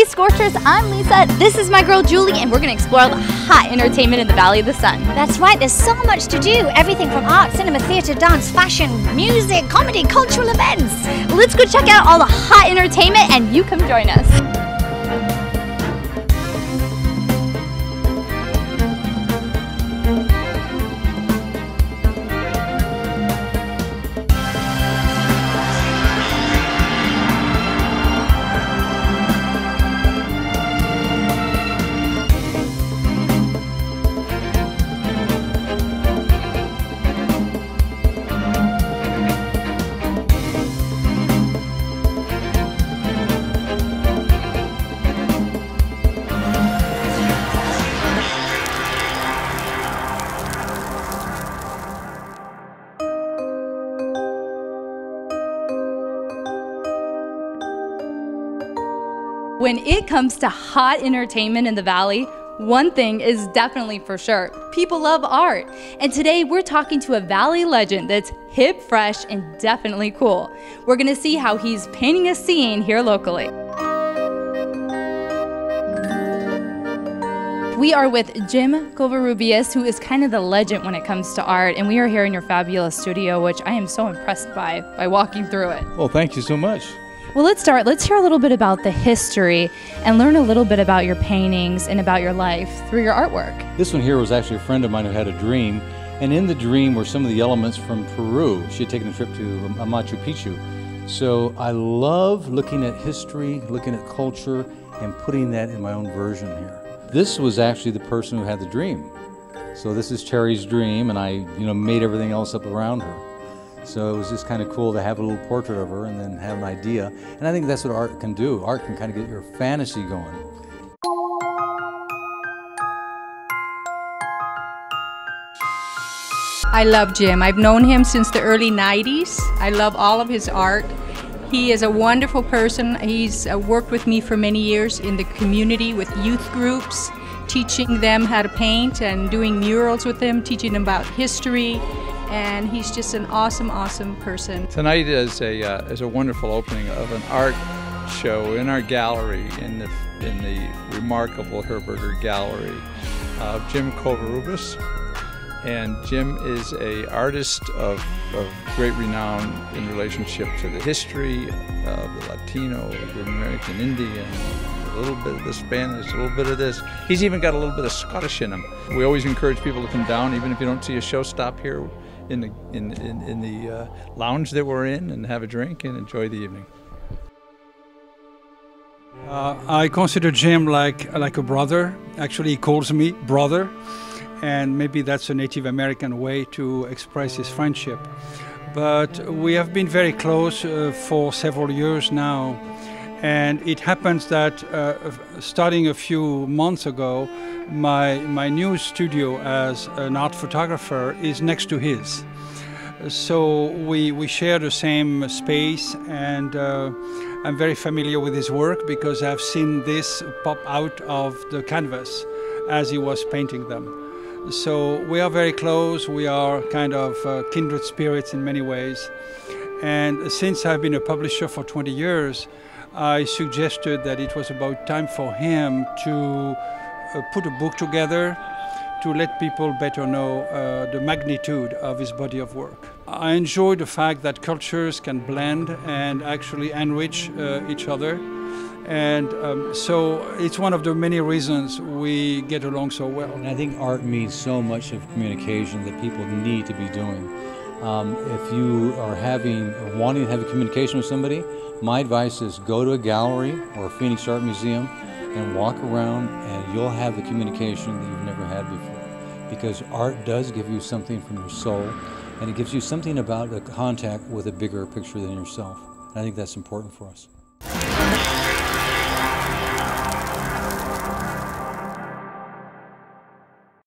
Hey Scorchers, I'm Lisa, this is my girl Julie, and we're going to explore the hot entertainment in the Valley of the Sun. That's right, there's so much to do. Everything from art, cinema, theatre, dance, fashion, music, comedy, cultural events. Let's go check out all the hot entertainment and you come join us. When it comes to hot entertainment in the Valley, one thing is definitely for sure. People love art. And today we're talking to a Valley legend that's hip, fresh, and definitely cool. We're gonna see how he's painting a scene here locally. We are with Jim Covarrubias, who is kind of the legend when it comes to art, and we are here in your fabulous studio, which I am so impressed by walking through it. Well, thank you so much. Well, let's start. Let's hear a little bit about the history and learn a little bit about your paintings and about your life through your artwork. This one here was actually a friend of mine who had a dream, and in the dream were some of the elements from Peru. She had taken a trip to Machu Picchu. So I love looking at history, looking at culture, and putting that in my own version here. This was actually the person who had the dream. So this is Cherry's dream, and I made everything else up around her. So it was just kind of cool to have a little portrait of her and then have an idea. And I think that's what art can do. Art can kind of get your fantasy going. I love Jim. I've known him since the early 90s. I love all of his art. He is a wonderful person. He's worked with me for many years in the community with youth groups, teaching them how to paint and doing murals with them, teaching them about history. And he's just an awesome, awesome person. Tonight is a wonderful opening of an art show in our gallery, in the remarkable Herberger Gallery of Jim Covarrubias. And Jim is an artist of great renown in relationship to the history of the Latino, the American Indian, a little bit of the Spanish, a little bit of this. He's even got a little bit of Scottish in him. We always encourage people to come down, even if you don't see a show, stop here in the lounge that we're in and have a drink and enjoy the evening. I consider Jim like a brother. Actually, he calls me brother, and maybe that's a Native American way to express his friendship. But we have been very close for several years now, and it happens that starting a few months ago, my new studio as an art photographer is next to his. So we share the same space, and I'm very familiar with his work because I've seen this pop out of the canvas as he was painting them. So we are very close, we are kind of kindred spirits in many ways. And since I've been a publisher for 20 years, I suggested that it was about time for him to put a book together to let people better know the magnitude of his body of work. I enjoy the fact that cultures can blend and actually enrich each other. And so it's one of the many reasons we get along so well. And I think art means so much of communication that people need to be doing. If you are wanting to have a communication with somebody, my advice is go to a gallery or a Phoenix Art Museum and walk around, and you'll have the communication that you've never had before. Because art does give you something from your soul, and it gives you something about the contact with a bigger picture than yourself. And I think that's important for us.